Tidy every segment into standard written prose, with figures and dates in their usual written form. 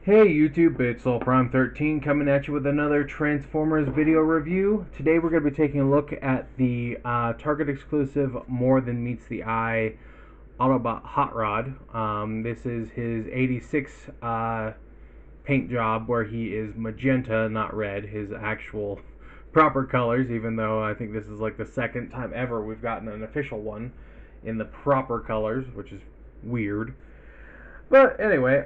Hey YouTube, it's Prime13 coming at you with another Transformers video review. Today we're going to be taking a look at the Target exclusive More Than Meets the Eye Autobot Hot Rod. This is his 86 paint job where he is magenta, not red, his actual proper colors, even though I think this is like the second time ever we've gotten an official one in the proper colors, which is weird. But anyway,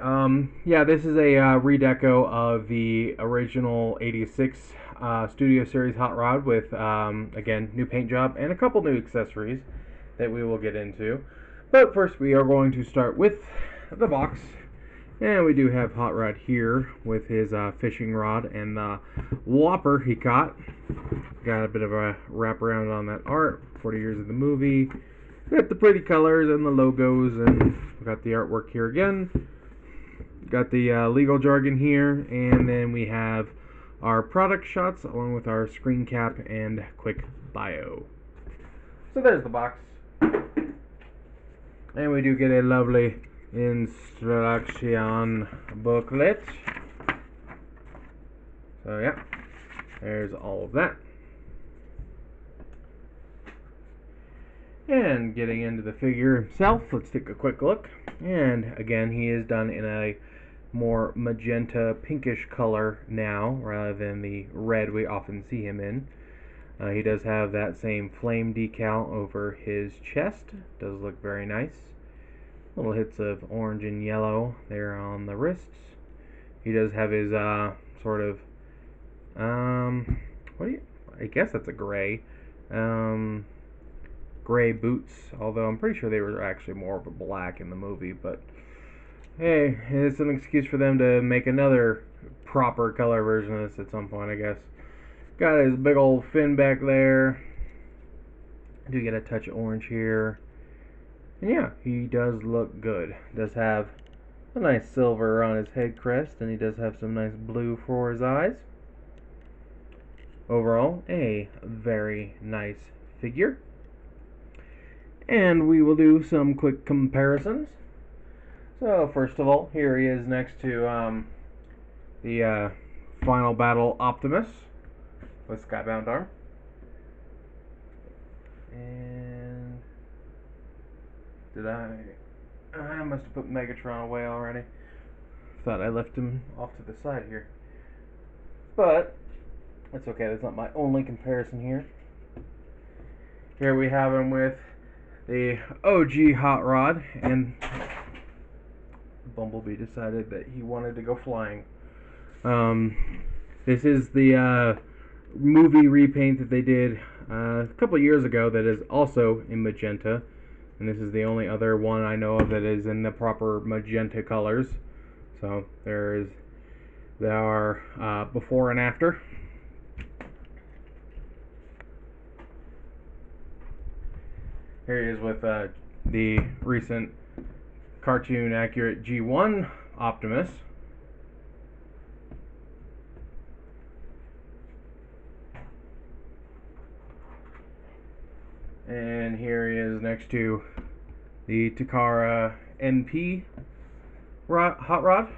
yeah, this is a redeco of the original 86 Studio Series Hot Rod with, again, new paint job and a couple new accessories that we will get into. But first we are going to start with the box. And we do have Hot Rod here with his fishing rod and the whopper he caught. Got a bit of a wraparound on that art, 40 years of the movie. Got the pretty colors and the logos, and got the artwork here again. Got the legal jargon here, and then we have our product shots along with our screen cap and quick bio. So there's the box. And we do get a lovely instruction booklet. So yeah, there's all of that. And getting into the figure himself, let's take a quick look. And again, he is done in a more magenta pinkish color now, rather than the red we often see him in. He does have that same flame decal over his chest. Does look very nice. Little hits of orange and yellow there on the wrists. He does have his sort of I guess that's a gray. Gray boots, although I'm pretty sure they were actually more of a black in the movie, but hey, it's an excuse for them to make another proper color version of this at some point, I guess. Got his big old fin back there. Do get a touch of orange here. And yeah, he does look good. Does have a nice silver on his head crest, and he does have some nice blue for his eyes. Overall, a very nice figure. And we will do some quick comparisons. So first of all, here he is next to the Final Battle Optimus with Skybound arm. And I must have put Megatron away already. Thought I left him off to the side here. But that's okay, that's not my only comparison here. Here we have him with the OG Hot Rod, and Bumblebee decided that he wanted to go flying. This is the movie repaint that they did a couple years ago that is also in magenta, and this is the only other one I know of that is in the proper magenta colors. So there are before and after. Here he is with the recent cartoon accurate G1 Optimus. And here he is next to the Takara NP Hot Rod.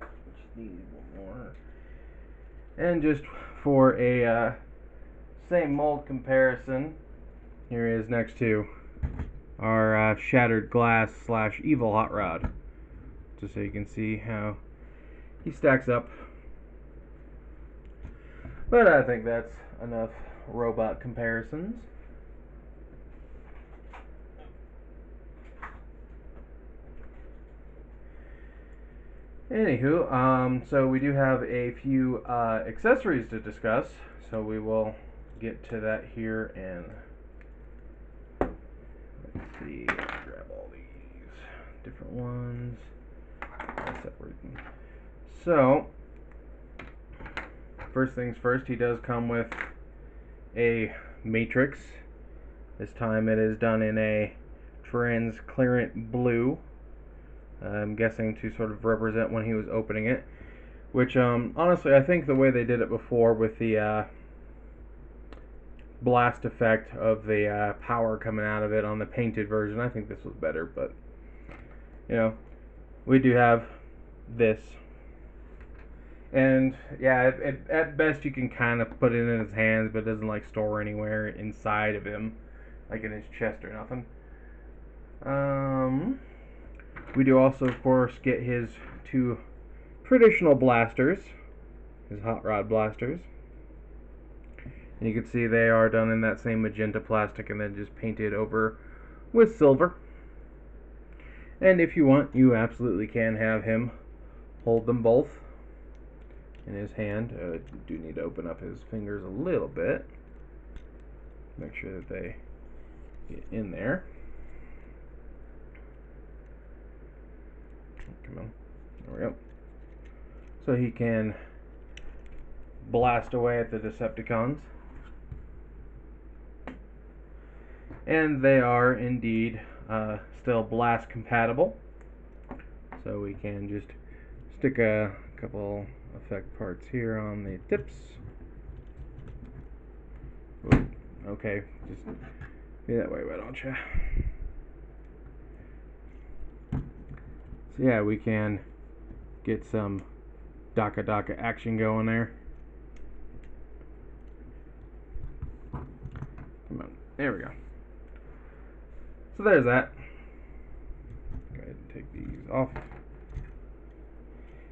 Just need one more. And just for a same mold comparison, here he is next to our Shattered Glass / Evil Hot Rod, just so you can see how he stacks up. But I think that's enough robot comparisons. Anywho, so we do have a few accessories to discuss, so we will get to that here, and let's see, grab all these different ones. So, first things first, he does come with a matrix. This time it is done in a transparent blue. I'm guessing to sort of represent when he was opening it. Which, honestly, I think the way they did it before with the blast effect of the power coming out of it on the painted version, I think this was better, but you know, we do have this. And yeah, at best you can kind of put it in his hands, but it doesn't like store anywhere inside of him, like in his chest or nothing. We do also, of course, get his two traditional blasters, his hot rod blasters. And you can see they are done in that same magenta plastic and then just painted over with silver. And if you want, you absolutely can have him hold them both in his hand. I do need to open up his fingers a little bit. Make sure that they get in there. Come on. There we go. So he can blast away at the Decepticons. And they are indeed still blast compatible. So we can just stick a couple effect parts here on the tips. Ooh, okay, just be that way, why don't you? So yeah, we can get some Daka action going there. Come on, there we go. So there's that. Go ahead and take these off.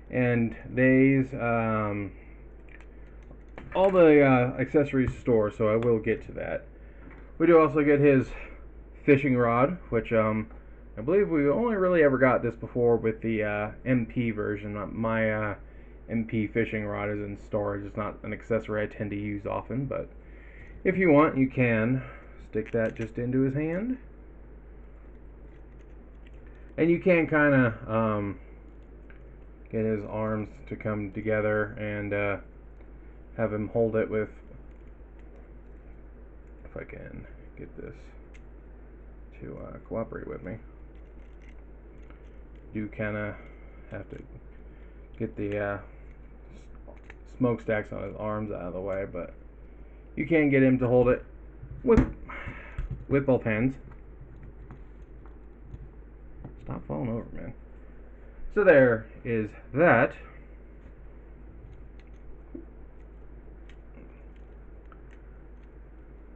And these, all the accessories store, so I will get to that. We do also get his fishing rod, which I believe we only really ever got this before with the MP version. My MP fishing rod is in storage. It's not an accessory I tend to use often, but if you want, you can stick that just into his hand. And you can kind of get his arms to come together and have him hold it with, if I can get this to cooperate with me. You kind of have to get the smokestacks on his arms out of the way, but you can get him to hold it with both hands. Stop falling over, man. So there is that.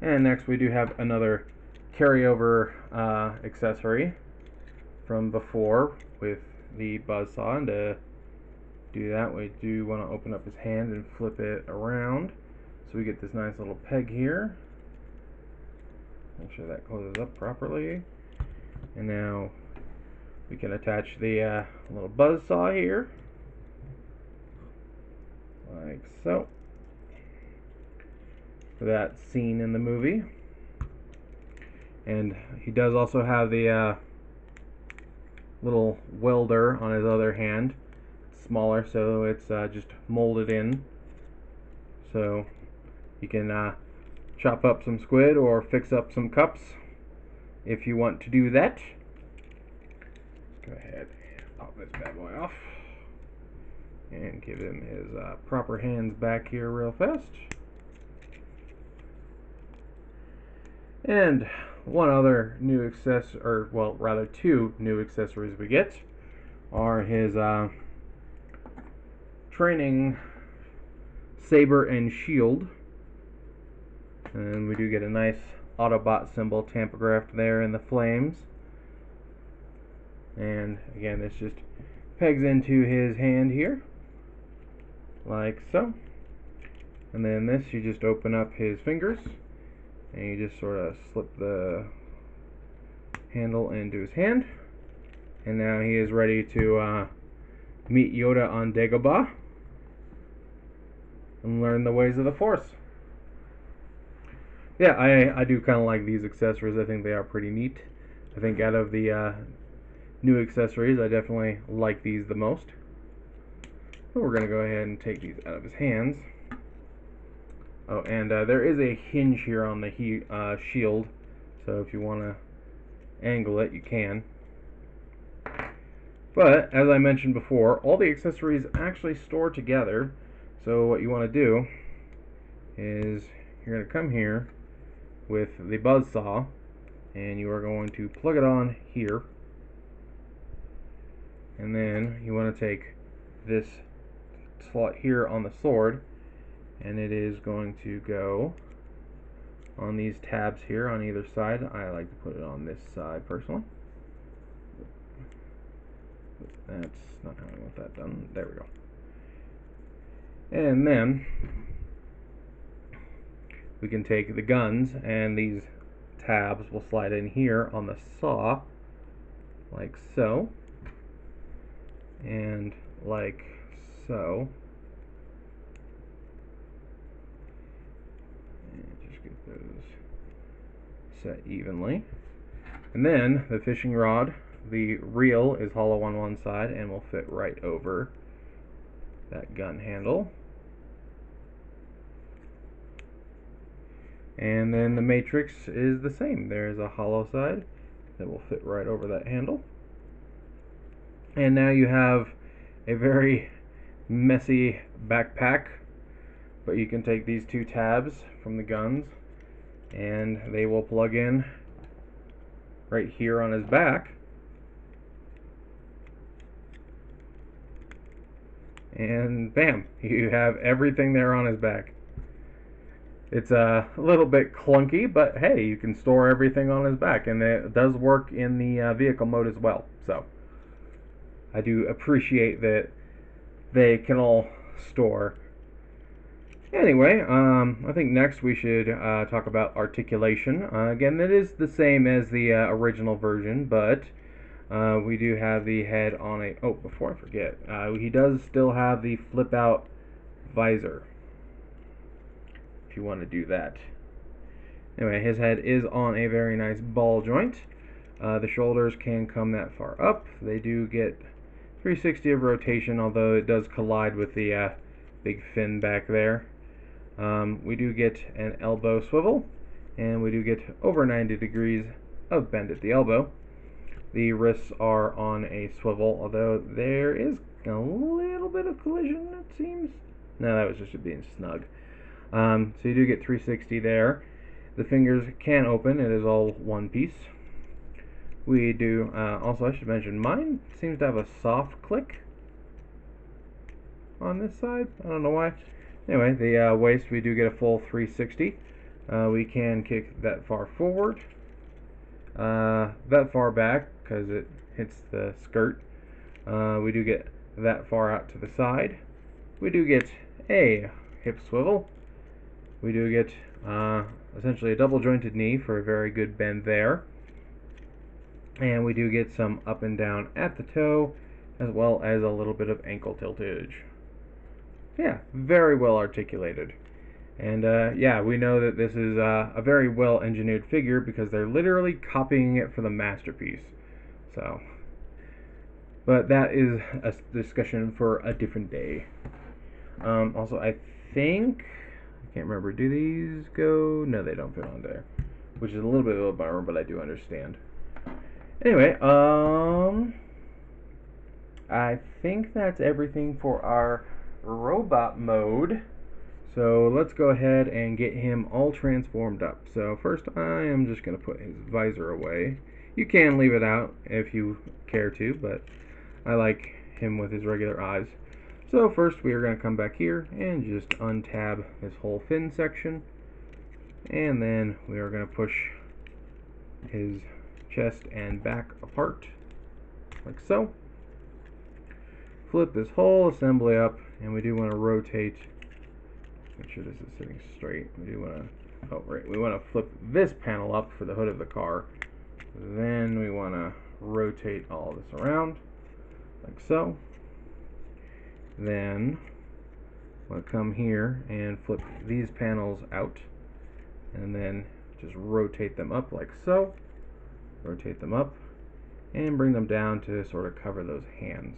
And next we do have another carryover accessory from before with the buzzsaw. And to do that, we do want to open up his hand and flip it around. So we get this nice little peg here. Make sure that closes up properly. And now we can attach the little buzzsaw here, like so, for that scene in the movie. And he does also have the little welder on his other hand. It's smaller, so it's just molded in. So you can chop up some squid or fix up some cups if you want to do that. Go ahead and pop this bad boy off and give him his proper hands back here real fast. And one other new accessory, or well, rather two new accessories we get are his training saber and shield. And we do get a nice Autobot symbol tampographed there in the flames. And again, this just pegs into his hand here, like so. And then this, you just open up his fingers, and you just sort of slip the handle into his hand. And now he is ready to meet Yoda on Dagobah and learn the ways of the Force. Yeah, I do kind of like these accessories. I think they are pretty neat. I think out of the new accessories, I definitely like these the most. So we're going to go ahead and take these out of his hands. Oh, and there is a hinge here on the shield, so if you want to angle it, you can. But, as I mentioned before, all the accessories actually store together. So what you want to do is you're going to come here with the buzzsaw, and you are going to plug it on here. And then you want to take this slot here on the sword, and it is going to go on these tabs here on either side. I like to put it on this side personally. That's not how I want that done. There we go. And then we can take the guns, and these tabs will slide in here on the saw, like so, and like so. And just get those set evenly. And then the fishing rod, the reel is hollow on one side and will fit right over that gun handle. And then the matrix is the same. There's a hollow side that will fit right over that handle. And now you have a very messy backpack, but you can take these two tabs from the guns and they will plug in right here on his back. And bam, you have everything there on his back. It's a little bit clunky, but hey, you can store everything on his back, and it does work in the vehicle mode as well. So I do appreciate that they can all store. Anyway, I think next we should talk about articulation. Again, that is the same as the original version, but we do have the head on a... Oh, before I forget, he does still have the flip-out visor, if you want to do that. Anyway, his head is on a very nice ball joint. The shoulders can come that far up. They do get 360 of rotation, although it does collide with the big fin back there. We do get an elbow swivel, and we do get over 90 degrees of bend at the elbow. The wrists are on a swivel, although there is a little bit of collision, it seems. No, that was just it being snug. So you do get 360 there. The fingers can open. It is all one piece. We do, also I should mention, mine seems to have a soft click on this side. I don't know why. Anyway, the waist, we do get a full 360. We can kick that far forward, that far back, because it hits the skirt. We do get that far out to the side. We do get a hip swivel. We do get essentially a double jointed knee for a very good bend there. And we do get some up and down at the toe, as well as a little bit of ankle tiltage. Yeah, very well articulated. And yeah, we know that this is a very well engineered figure because they're literally copying it for the masterpiece. So, but that is a discussion for a different day. Also, I think, I can't remember, do these go? No, they don't fit on there, which is a little bit of a bummer, but I do understand. Anyway, I think that's everything for our robot mode. So let's go ahead and get him all transformed up. So first I am just going to put his visor away. You can leave it out if you care to, but I like him with his regular eyes. So first we are going to come back here and just untab this whole fin section. And then we are going to push his chest and back apart, like so. Flip this whole assembly up, and we do want to rotate. Make sure this is sitting straight. We do want to, oh right, we want to flip this panel up for the hood of the car. Then we want to rotate all this around, like so. Then we'll come here and flip these panels out, and then just rotate them up like so. Rotate them up, and bring them down to sort of cover those hands.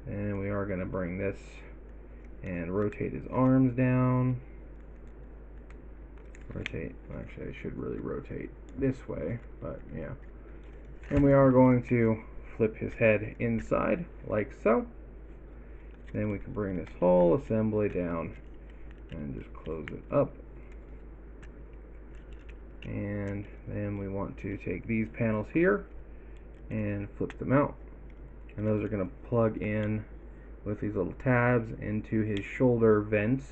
And we are going to bring this and rotate his arms down. Rotate, actually I should really rotate this way, but yeah. And we are going to flip his head inside, like so. Then we can bring this whole assembly down and just close it up. And then we want to take these panels here and flip them out, and those are going to plug in with these little tabs into his shoulder vents,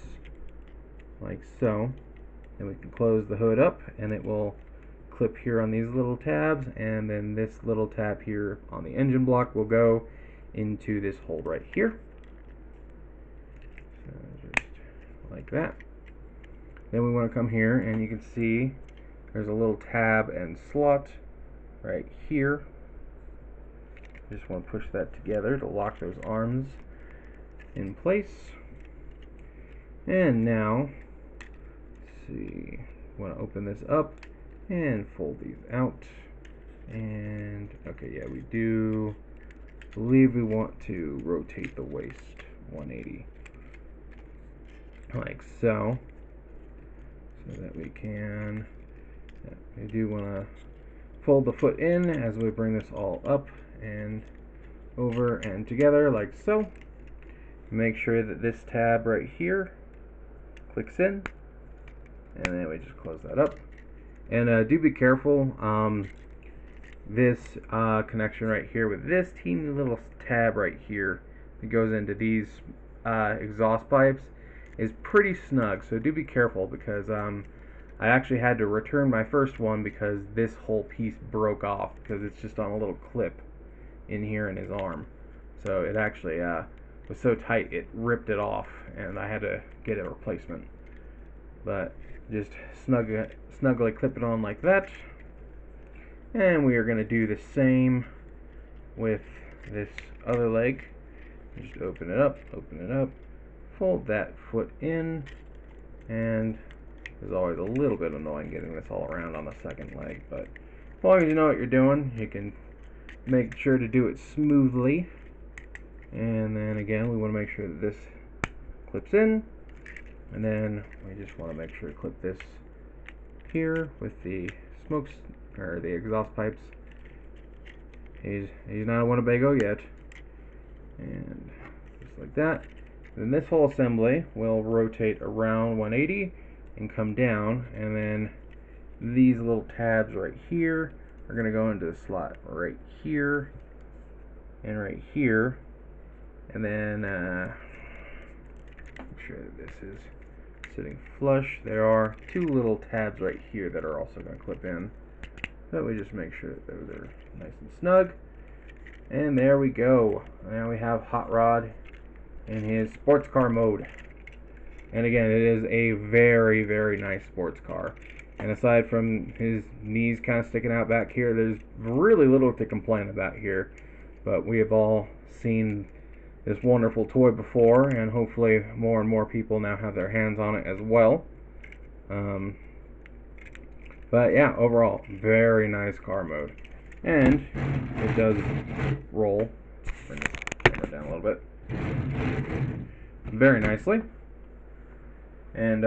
like so. Then we can close the hood up, and it will clip here on these little tabs, and then this little tab here on the engine block will go into this hole right here. So just like that. Then we want to come here, and you can see there's a little tab and slot right here. Just want to push that together to lock those arms in place. And now, let's see, want to open this up and fold these out. And okay, yeah, we do believe we want to rotate the waist 180, like so, so that we can, we do want to fold the foot in as we bring this all up and over and together, like so. Make sure that this tab right here clicks in, and then we just close that up. And do be careful, this connection right here with this teeny little tab right here that goes into these exhaust pipes is pretty snug, so do be careful, because I actually had to return my first one because this whole piece broke off, because it's just on a little clip in here in his arm. So it actually was so tight it ripped it off, and I had to get a replacement. But just snugly clip it on like that. And we are going to do the same with this other leg. Just open it up, fold that foot in, and it's always a little bit annoying getting this all around on the second leg, but as long as you know what you're doing, you can make sure to do it smoothly. And then again, we want to make sure that this clips in, and then we just want to make sure to clip this here with the smokes, or the exhaust pipes. He's not a Winnebago yet. And just like that. Then this whole assembly will rotate around 180 and come down, and then these little tabs right here are going to go into the slot right here and right here. And then make sure that this is sitting flush. There are two little tabs right here that are also going to clip in. So we just make sure that those are nice and snug. And there we go. Now we have Hot Rod in his sports car mode. And again, it is a very, very nice sports car. And aside from his knees kind of sticking out back here, there's really little to complain about here. But we have all seen this wonderful toy before, and hopefully more and more people now have their hands on it as well. But yeah, overall, very nice car mode. And it does roll. Bring this camera down a little bit. Very nicely. And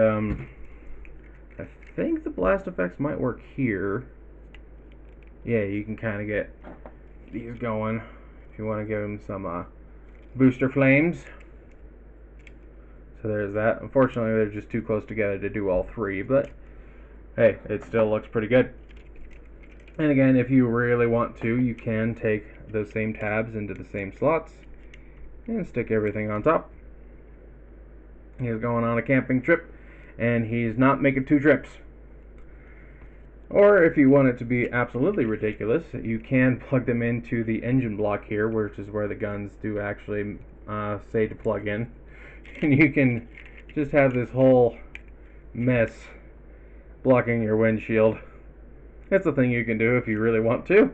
I think the blast effects might work here. Yeah, you can kind of get these going if you want to give them some booster flames. So there's that. Unfortunately, they're just too close together to do all three, but hey, it still looks pretty good. And again, if you really want to, you can take those same tabs into the same slots and stick everything on top. He's going on a camping trip, and he's not making 2 trips. Or if you want it to be absolutely ridiculous, you can plug them into the engine block here, which is where the guns do actually say to plug in. And you can just have this whole mess blocking your windshield. That's a thing you can do if you really want to.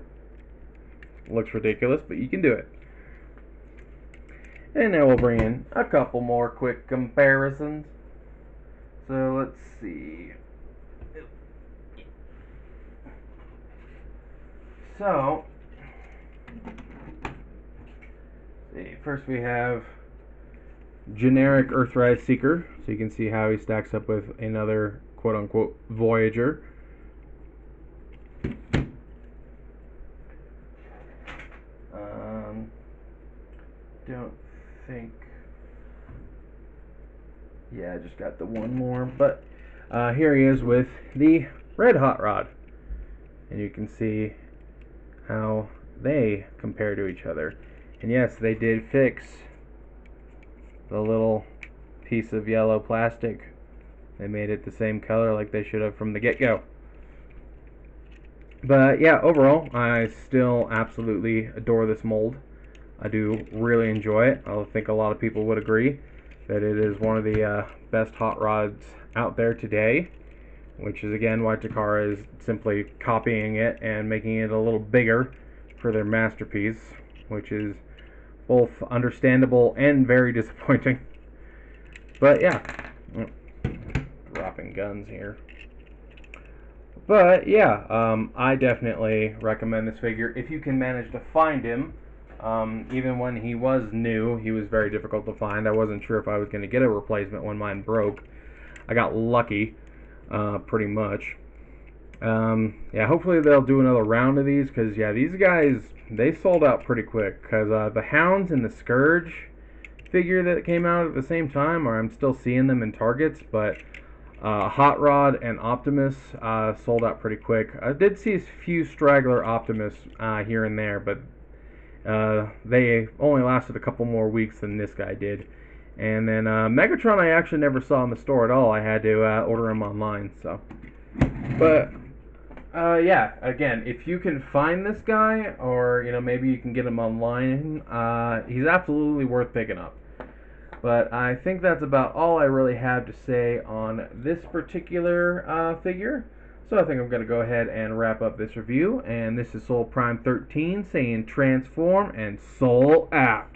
Looks ridiculous, but you can do it. And now we'll bring in a couple more quick comparisons. So let's see. So, first we have generic Earthrise Seeker. So you can see how he stacks up with another quote-unquote Voyager. Don't think, yeah, I just got the one more, but here he is with the red Hot Rod, and you can see how they compare to each other. And yes, they did fix the little piece of yellow plastic. They made it the same color like they should have from the get-go. But yeah, overall, I still absolutely adore this mold. I do really enjoy it. I think a lot of people would agree that it is one of the best hot rods out there today, which is again why Takara is simply copying it and making it a little bigger for their masterpiece, which is both understandable and very disappointing. But yeah, dropping guns here. But yeah, I definitely recommend this figure if you can manage to find him. Even when he was new, he was very difficult to find. I wasn't sure if I was going to get a replacement when mine broke. I got lucky, pretty much. Yeah, hopefully they'll do another round of these, because yeah, these guys, they sold out pretty quick, because the Hounds and the Scourge figure that came out at the same time, or I'm still seeing them in Targets, but Hot Rod and Optimus sold out pretty quick. I did see a few straggler Optimus here and there, but they only lasted a couple more weeks than this guy did. And then Megatron I actually never saw in the store at all. I had to order him online. So, but yeah, again, if you can find this guy, or maybe you can get him online, he's absolutely worth picking up. But I think that's about all I really have to say on this particular figure. So I think I'm going to go ahead and wrap up this review. And this is Soul Prime 13 saying transform and soul out.